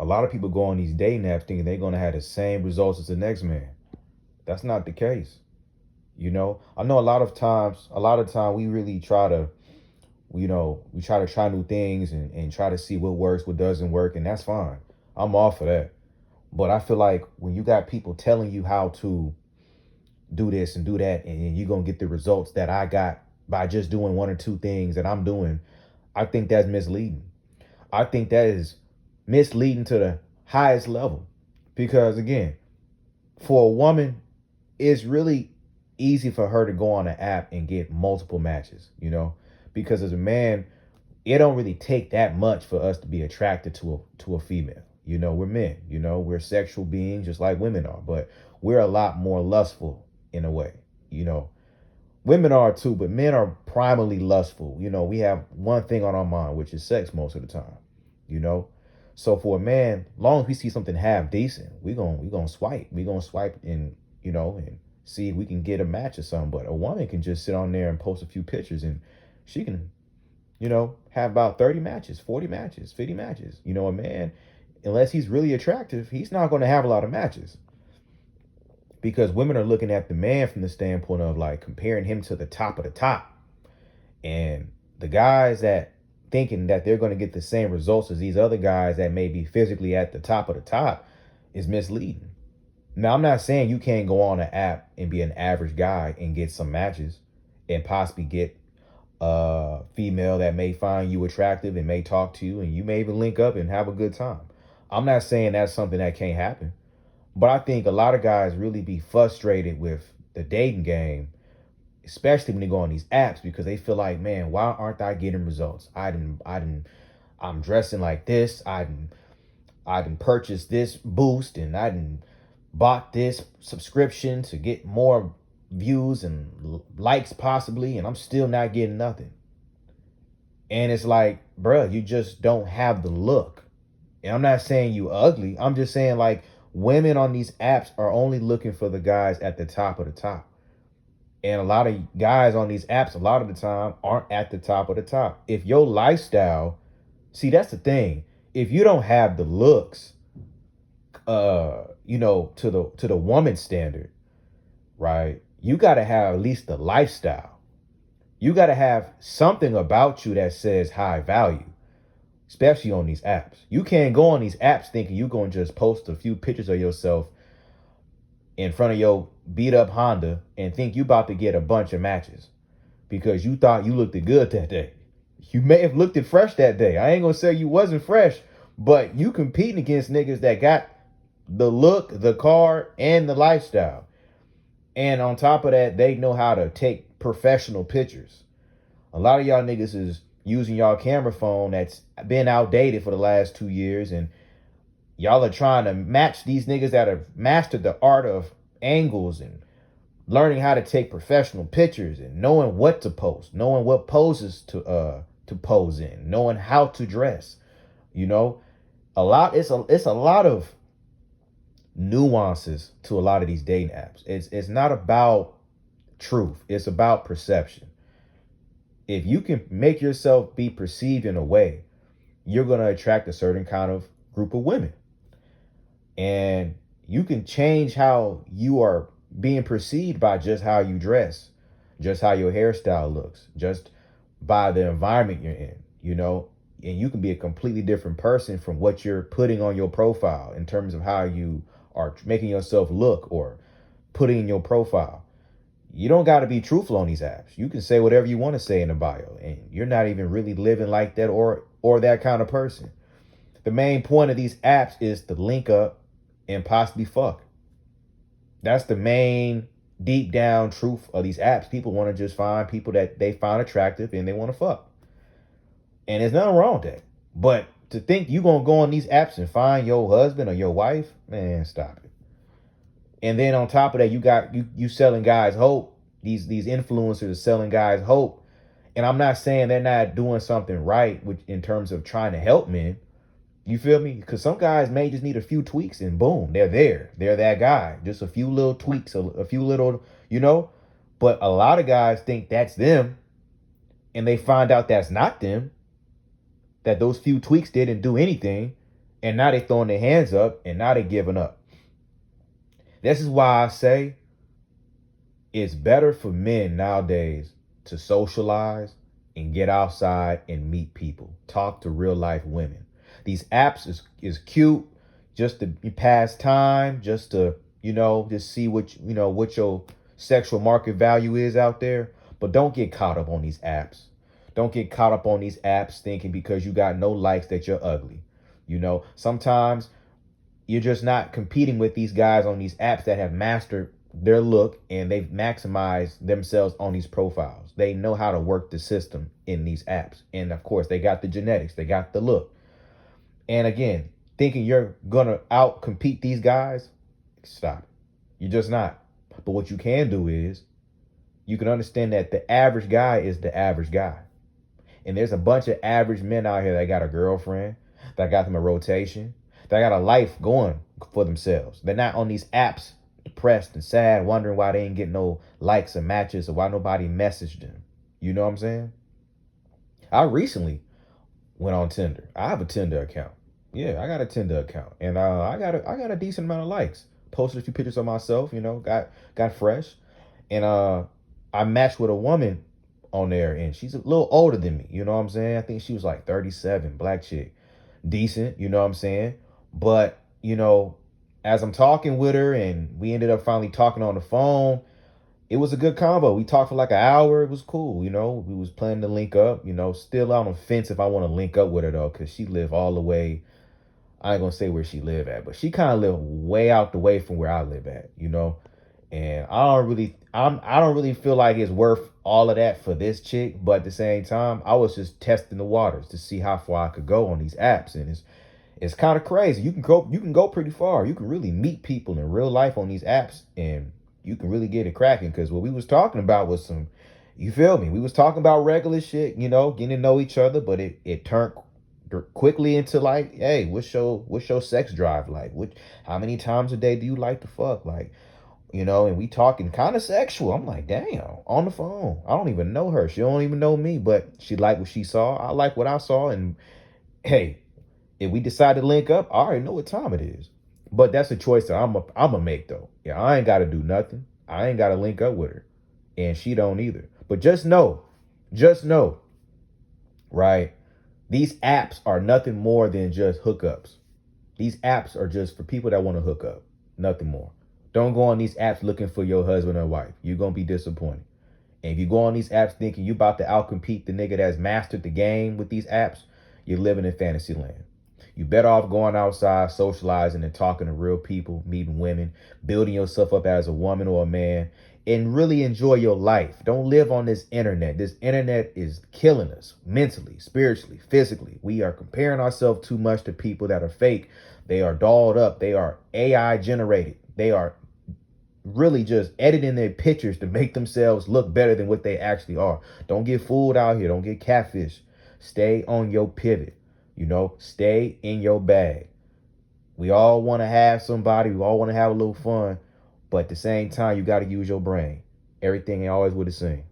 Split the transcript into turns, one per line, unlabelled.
A lot of people go on these dating apps thinking they're going to have the same results as the next man. That's not the case. I know a lot of time we really try to, we try new things and try to see what works, what doesn't work, and that's fine. I'm all for that. But I feel like when you got people telling you how to do this and do that, and you're going to get the results that I got by just doing one or two things that I'm doing, I think that's misleading. I think that is misleading to the highest level. Because again, for a woman, it's really easy for her to go on an app and get multiple matches. Because as a man, it don't really take that much for us to be attracted to a female. We're men, we're sexual beings just like women are, but we're a lot more lustful in a way. You know, Women are too, but men are primarily lustful. We have one thing on our mind, which is sex most of the time. You know, so for a man, long as we see something half decent, we gonna swipe. We gonna swipe and see if we can get a match or something. But a woman can just sit on there and post a few pictures, and she can have about 30 matches, 40 matches, 50 matches. A man, unless he's really attractive, he's not going to have a lot of matches because women are looking at the man from the standpoint of like comparing him to the top of the top. And the guys that thinking that they're going to get the same results as these other guys that may be physically at the top of the top is misleading. Now, I'm not saying you can't go on an app and be an average guy and get some matches and possibly get a female that may find you attractive and may talk to you and you may even link up and have a good time. I'm not saying that's something that can't happen, but I think a lot of guys really be frustrated with the dating game, especially when they go on these apps because they feel like, man, why aren't I getting results? I'm dressing like this. I didn't purchase this boost and I didn't bought this subscription to get more views and likes possibly, and I'm still not getting nothing. And it's like, bruh, you just don't have the look. And I'm not saying you ugly. I'm just saying like women on these apps are only looking for the guys at the top of the top. And a lot of guys on these apps, a lot of the time, aren't at the top of the top. If your lifestyle, see, that's the thing. If you don't have the looks, to the woman standard, right? You gotta have at least the lifestyle. You gotta have something about you that says high value, especially on these apps. You can't go on these apps thinking you're gonna just post a few pictures of yourself in front of your beat up Honda and think you about to get a bunch of matches because you thought you looked good that day. You may have looked it fresh that day. I ain't gonna say you wasn't fresh, but you competing against niggas that got the look, the car, and the lifestyle. And on top of that, they know how to take professional pictures. A lot of y'all niggas is using y'all camera phone that's been outdated for the last 2 years, and y'all are trying to match these niggas that have mastered the art of angles and learning how to take professional pictures and knowing what to post, knowing what poses to pose in, knowing how to dress. You know, it's a lot of nuances to a lot of these dating apps. It's not about truth. It's about perception. If you can make yourself be perceived in a way, you're going to attract a certain kind of group of women. And you can change how you are being perceived by just how you dress, just how your hairstyle looks, just by the environment you're in. And you can be a completely different person from what you're putting on your profile in terms of how you are making yourself look or putting in your profile. You don't got to be truthful on these apps. You can say whatever you want to say in the bio, and you're not even really living like that or that kind of person. The main point of these apps is to link up and possibly fuck. That's the main deep down truth of these apps. People want to just find people that they find attractive and they want to fuck. And there's nothing wrong with that. But to think you gonna go on these apps and find your husband or your wife, man, stop it. And then on top of that, you got you selling guys hope. These influencers are selling guys hope. And I'm not saying they're not doing something right in terms of trying to help men. You feel me? Because some guys may just need a few tweaks and boom, they're there. They're that guy. Just a few little tweaks, a few little. But a lot of guys think that's them and they find out that's not them, that those few tweaks didn't do anything. And now they throwing their hands up and now they giving up. This is why I say it's better for men nowadays to socialize and get outside and meet people, talk to real life women. These apps is cute just to pass time, just to, just see what your sexual market value is out there. But don't get caught up on these apps. Don't get caught up on these apps thinking because you got no likes that you're ugly. Sometimes you're just not competing with these guys on these apps that have mastered their look and they've maximized themselves on these profiles. They know how to work the system in these apps. And of course, they got the genetics, they got the look. And again, thinking you're going to out compete these guys, stop. You're just not. But what you can do is you can understand that the average guy is the average guy. And there's a bunch of average men out here that got a girlfriend, that got them a rotation, that got a life going for themselves. They're not on these apps depressed and sad, wondering why they ain't getting no likes or matches or why nobody messaged them. You know what I'm saying? I recently went on Tinder. I have a Tinder account. Yeah, I got a Tinder account. And I got a decent amount of likes. Posted a few pictures of myself, got fresh. And I matched with a woman on there and she's a little older than me. You know what I'm saying? I think she was like 37, black chick. Decent, you know what I'm saying? But, as I'm talking with her and we ended up finally talking on the phone, it was a good combo. We talked for like an hour. It was cool. We was planning to link up, still out on the fence if I want to link up with her though, because she lived all the way. I ain't gonna say where she live at, but she kind of lived way out the way from where I live at. And I don't really feel like it's worth all of that for this chick, but at the same time, I was just testing the waters to see how far I could go on these apps. And it's kind of crazy. You can go pretty far. You can really meet people in real life on these apps and you can really get it cracking. Because what we was talking about was you feel me? We was talking about regular shit, getting to know each other, but it turned quickly into like, hey, what's your sex drive like? How many times a day do you like to fuck? Like, and we talking kind of sexual. I'm like, damn, on the phone. I don't even know her. She don't even know me, but she liked what she saw. I like what I saw. And hey, if we decide to link up, I already know what time it is. But that's a choice that I'm a make though. Yeah, I ain't got to do nothing. I ain't got to link up with her, and she don't either. But just know, right? These apps are nothing more than just hookups. These apps are just for people that want to hook up, nothing more. Don't go on these apps looking for your husband or wife. You're gonna be disappointed. And if you go on these apps thinking you about to outcompete the nigga that's mastered the game with these apps, you're living in fantasy land. You better off going outside, socializing and talking to real people, meeting women, building yourself up as a woman or a man, and really enjoy your life. Don't live on this internet. This internet is killing us mentally, spiritually, physically. We are comparing ourselves too much to people that are fake. They are dolled up. They are AI generated. They are really just editing their pictures to make themselves look better than what they actually are. Don't get fooled out here. Don't get catfish. Stay on your pivot. Stay in your bag. We all want to have somebody. We all want to have a little fun. But at the same time, you got to use your brain. Everything ain't always what it seems.